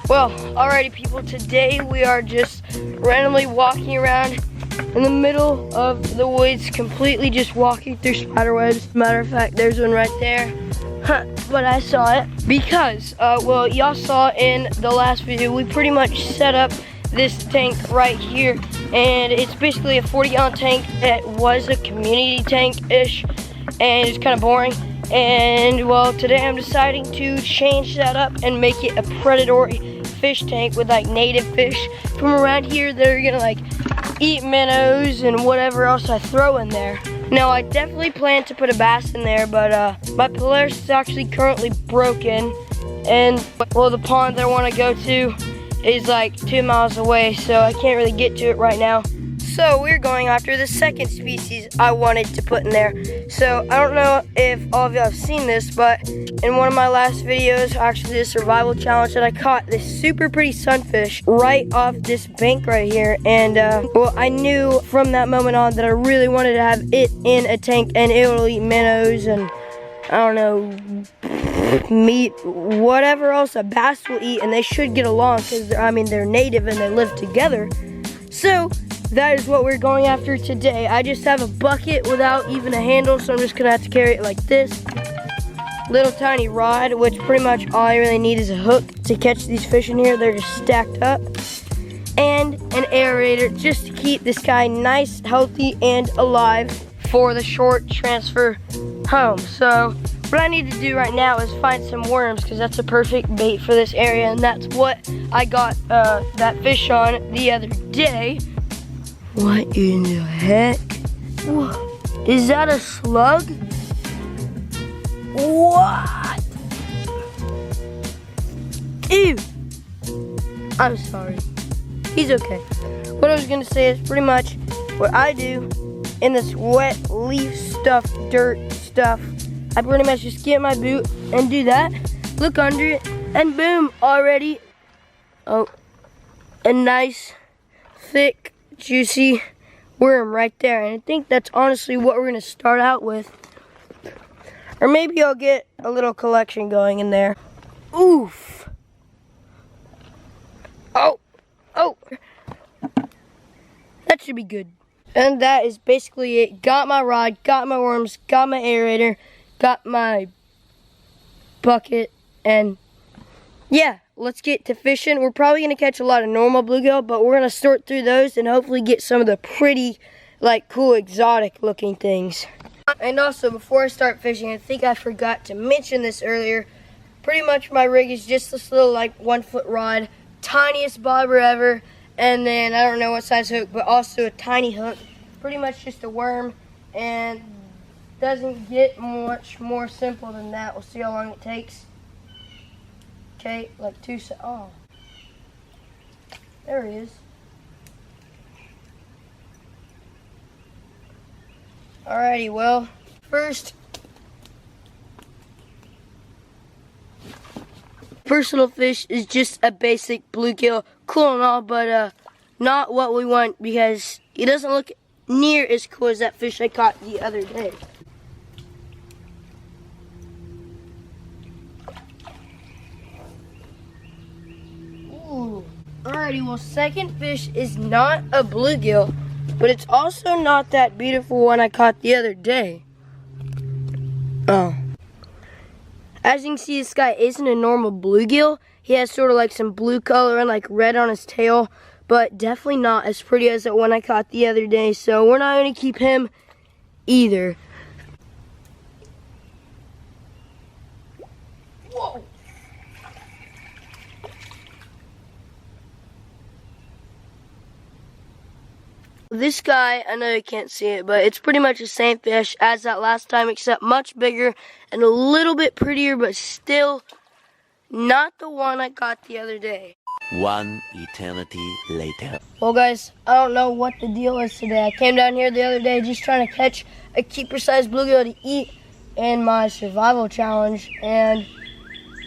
Well, alrighty people, today we are just randomly walking around in the middle of the woods, completely just walking through spider webs. Matter of fact, there's one right there. But I saw it because, well, y'all saw in the last video, we pretty much set up this tank right here, and it's basically a 40-gallon tank. It was a community tank-ish, and it's kind of boring. And well, today I'm deciding to change that up and make it a predatory fish tank with like native fish from around here that are gonna like eat minnows and whatever else I throw in there. Now I definitely plan to put a bass in there, but my Polaris is actually currently broken, and well, the pond that I want to go to is like 2 miles away, so I can't really get to it right now. So we're going after the second species I wanted to put in there. So I don't know if all of you have seen this, but in one of my last videos, actually the survival challenge, that I caught this super pretty sunfish right off this bank right here. And well, I knew from that moment on that I really wanted to have it in a tank, and it will eat minnows and I don't know, meat, whatever else a bass will eat, and they should get along because I mean they're native and they live together. So that is what we're going after today. I just have a bucket without even a handle, so I'm just gonna have to carry it like this. Little tiny rod, which pretty much all I really need is a hook to catch these fish in here. They're just stacked up. And an aerator just to keep this guy nice, healthy, and alive for the short transfer home. So what I need to do right now is find some worms, because that's a perfect bait for this area, and that's what I got that fish on the other day. What in the heck? What? Is that a slug? What? Ew. I'm sorry. He's okay. What I was gonna say is pretty much what I do in this wet leaf stuff, dirt stuff. I pretty much just get my boot and do that, look under it, and boom, already, oh, a nice, thick, juicy worm right there. And I think that's honestly what we're gonna start out with. Or maybe I'll get a little collection going in there. Oof. Oh, oh. That should be good. And that is basically it. Got my rod, got my worms, got my aerator, got my bucket, and yeah, let's get to fishing. We're probably gonna catch a lot of normal bluegill, but we're gonna sort through those and hopefully get some of the pretty, like, cool, exotic looking things. And also, before I start fishing, I think I forgot to mention this earlier. Pretty much my rig is just this little, like, 1-foot rod, tiniest bobber ever, and then I don't know what size hook, but also a tiny hook. Pretty much just a worm, and doesn't get much more simple than that. We'll see how long it takes. Okay, like oh, there he is. Alrighty, well, first little fish is just a basic bluegill, cool and all, but not what we want, because he doesn't look near as cool as that fish I caught the other day. Alrighty, well, second fish is not a bluegill, but it's also not that beautiful one I caught the other day. Oh. As you can see, this guy isn't a normal bluegill. He has sort of like some blue color and like red on his tail, but definitely not as pretty as that one I caught the other day, so we're not going to keep him either. Whoa. This guy, I know you can't see it, but it's pretty much the same fish as that last time, except much bigger and a little bit prettier, but still not the one I caught the other day. One eternity later. Well guys, I don't know what the deal is today. I came down here the other day just trying to catch a keeper-sized bluegill to eat in my survival challenge, and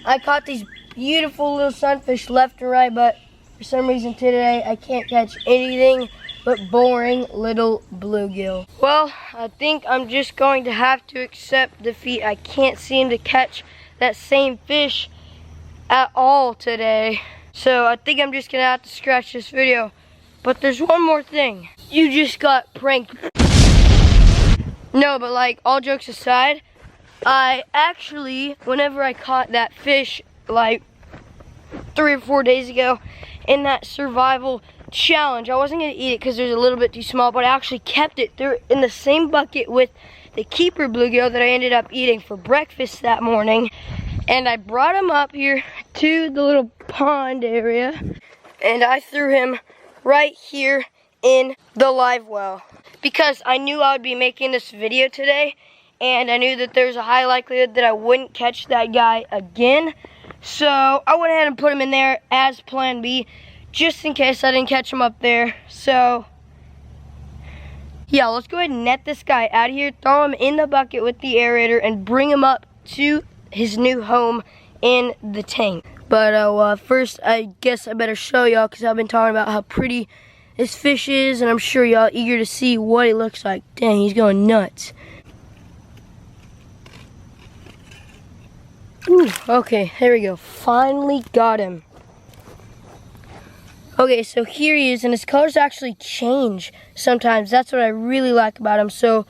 I caught these beautiful little sunfish left and right, but for some reason today I can't catch anything but boring little bluegill. Well, I think I'm just going to have to accept defeat. I can't seem to catch that same fish at all today. So I think I'm just gonna have to scratch this video. But there's one more thing. You just got pranked. No, but like, all jokes aside, I actually, whenever I caught that fish like 3 or 4 days ago in that survival challenge, I wasn't gonna eat it because it was a little bit too small, but I actually kept it there in the same bucket with the keeper bluegill that I ended up eating for breakfast that morning. And I brought him up here to the little pond area, and I threw him right here in the live well because I knew I would be making this video today, and I knew that there's a high likelihood that I wouldn't catch that guy again. So I went ahead and put him in there as plan B, just in case I didn't catch him up there. So yeah, let's go ahead and net this guy out of here, throw him in the bucket with the aerator, and bring him up to his new home in the tank. But first, I guess I better show y'all, because I've been talking about how pretty this fish is, and I'm sure y'all eager to see what he looks like. Dang, he's going nuts. Ooh, okay, there we go. Finally got him. Okay, so here he is, and his colors actually change sometimes. That's what I really like about him. So,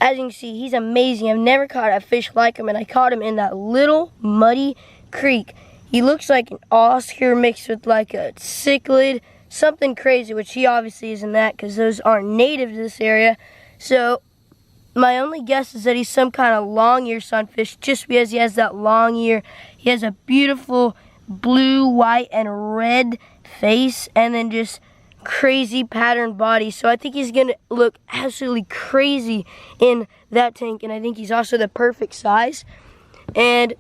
as you can see, he's amazing. I've never caught a fish like him, and I caught him in that little muddy creek. He looks like an Oscar mixed with like a cichlid, something crazy, which he obviously isn't that because those aren't native to this area. So, my only guess is that he's some kind of Longear Sunfish, just because he has that long ear. He has a beautiful blue, white, and red face, and then just crazy patterned body. So I think he's gonna look absolutely crazy in that tank, and I think he's also the perfect size. And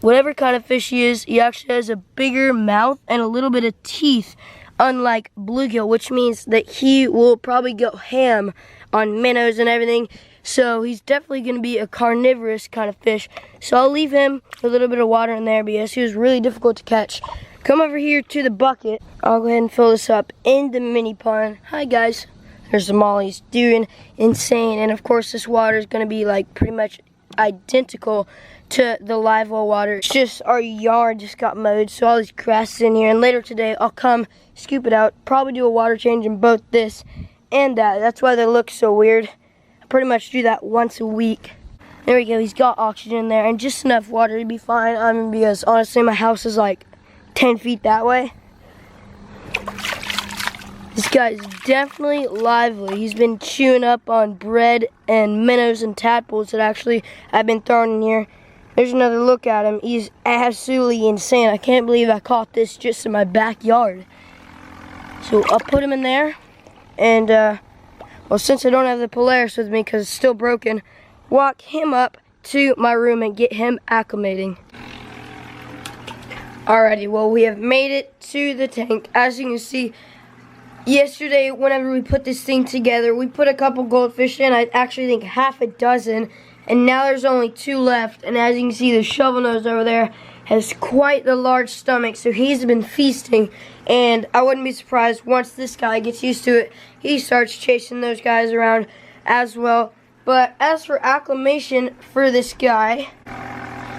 whatever kind of fish he is, he actually has a bigger mouth and a little bit of teeth, unlike bluegill, which means that he will probably go ham on minnows and everything. So he's definitely going to be a carnivorous kind of fish. So I'll leave him a little bit of water in there because he was really difficult to catch. Come over here to the bucket. I'll go ahead and fill this up in the mini pond. Hi guys. There's the mollies doing insane. And of course this water is going to be like pretty much identical to the live well water. It's just our yard just got mowed, so all these grass is in here. And later today I'll come scoop it out. Probably do a water change in both this and that. That's why they look so weird. I pretty much do that once a week. There we go. He's got oxygen in there and just enough water to be fine. I mean, because honestly my house is like 10 feet that way. This guy is definitely lively. He's been chewing up on bread and minnows and tadpoles that actually I've been throwing in here. There's another look at him. He's absolutely insane. I can't believe I caught this just in my backyard. So I'll put him in there. And, well, since I don't have the Polaris with me because it's still broken, walk him up to my room and get him acclimating. Alrighty, well, we have made it to the tank. As you can see, yesterday, whenever we put this thing together, we put a couple goldfish in. I actually think half a dozen. And now there's only 2 left. And as you can see, the shovel nose over there has quite the large stomach. So he's been feasting. And I wouldn't be surprised once this guy gets used to it, he starts chasing those guys around as well. But as for acclimation for this guy,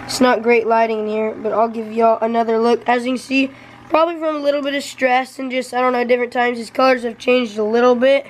it's not great lighting in here, but I'll give y'all another look. As you can see, probably from a little bit of stress and just, I don't know, different times, his colors have changed a little bit.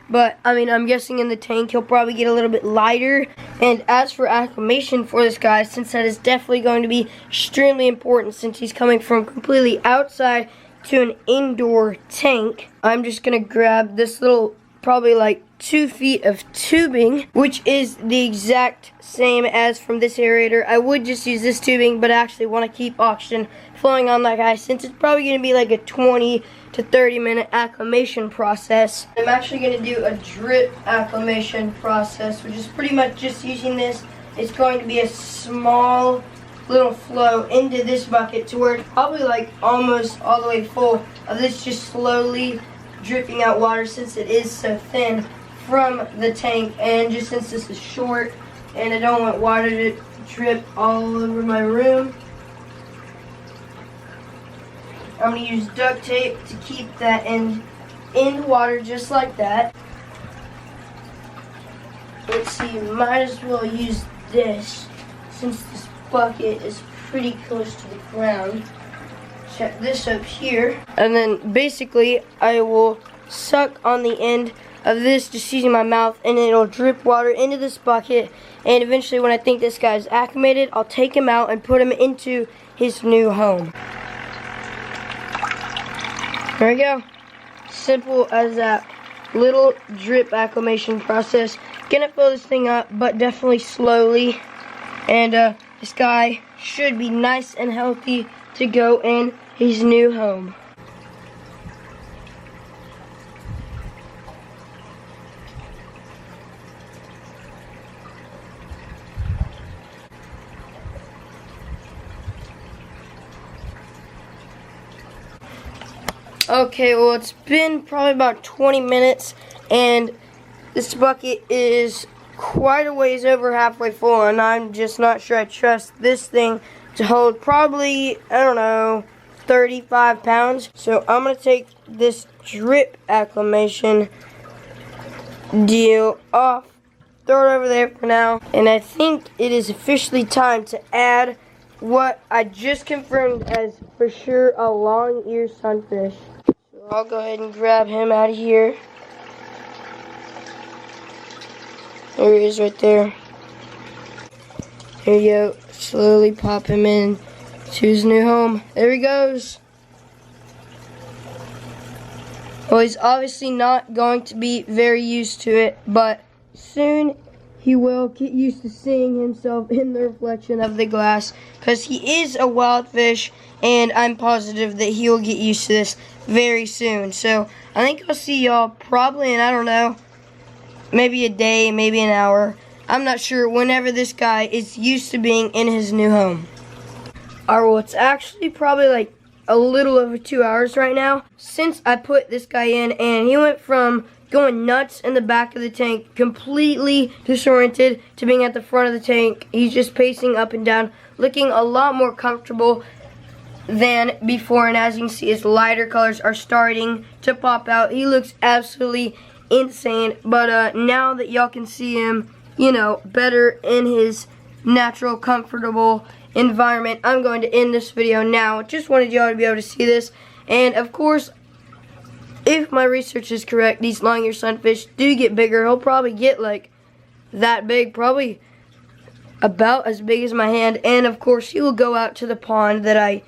But, I mean, I'm guessing in the tank he'll probably get a little bit lighter. And as for acclimation for this guy, since that is definitely going to be extremely important since he's coming from completely outside to an indoor tank, I'm just going to grab this little, probably like 2 feet of tubing, which is the exact same as from this aerator. I would just use this tubing, but I actually want to keep oxygen flowing on that guy since it's probably going to be like a 20 to 30 minute acclimation process. I'm actually going to do a drip acclimation process, which is pretty much just using this. It's going to be a small little flow into this bucket to where it's probably like almost all the way full of this just slowly dripping out water since it is so thin from the tank, and just since this is short and I don't want water to drip all over my room, I'm going to use duct tape to keep that in the water just like that. Let's see, might as well use this since this bucket is pretty close to the ground. set this up here, and then basically I will suck on the end of this just using my mouth, and it'll drip water into this bucket, and eventually when I think this guy's acclimated, I'll take him out and put him into his new home. There we go. Simple as that. Little drip acclimation process. Gonna fill this thing up, but definitely slowly. And this guy should be nice and healthy to go in his new home. Okay, well, it's been probably about 20 minutes, and this bucket is quite a ways over halfway full, and I'm just not sure I trust this thing to hold probably, I don't know, 35 pounds. So I'm going to take this drip acclimation deal off, throw it over there for now, and I think it is officially time to add what I just confirmed as for sure a long-ear sunfish. So I'll go ahead and grab him out of here. There he is right there. There you go. Slowly pop him in to his new home. There he goes. Well, he's obviously not going to be very used to it, but soon he will get used to seeing himself in the reflection of the glass, because he is a wild fish, and I'm positive that he will get used to this very soon. So I think I'll see y'all probably in, I don't know, maybe a day, maybe an hour. I'm not sure, whenever this guy is used to being in his new home. Alright, well, it's actually probably like a little over 2 hours right now since I put this guy in, and he went from going nuts in the back of the tank, completely disoriented, to being at the front of the tank. He's just pacing up and down, looking a lot more comfortable than before, and as you can see, his lighter colors are starting to pop out. He looks absolutely insane, but now that y'all can see him, you know, better in his natural, comfortable environment, I'm going to end this video now. Just wanted y'all to be able to see this, and of course, if my research is correct, these long-ear sunfish do get bigger. He'll probably get like that big, probably about as big as my hand, and of course he will go out to the pond that I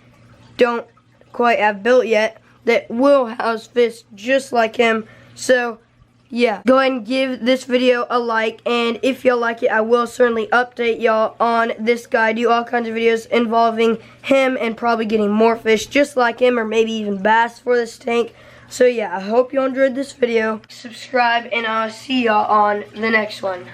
don't quite have built yet that will house fish just like him. So yeah, go ahead and give this video a like, and if y'all like it, I will certainly update y'all on this guy, do all kinds of videos involving him and probably getting more fish just like him, or maybe even bass for this tank. So yeah, I hope you enjoyed this video. Subscribe, and I'll see y'all on the next one.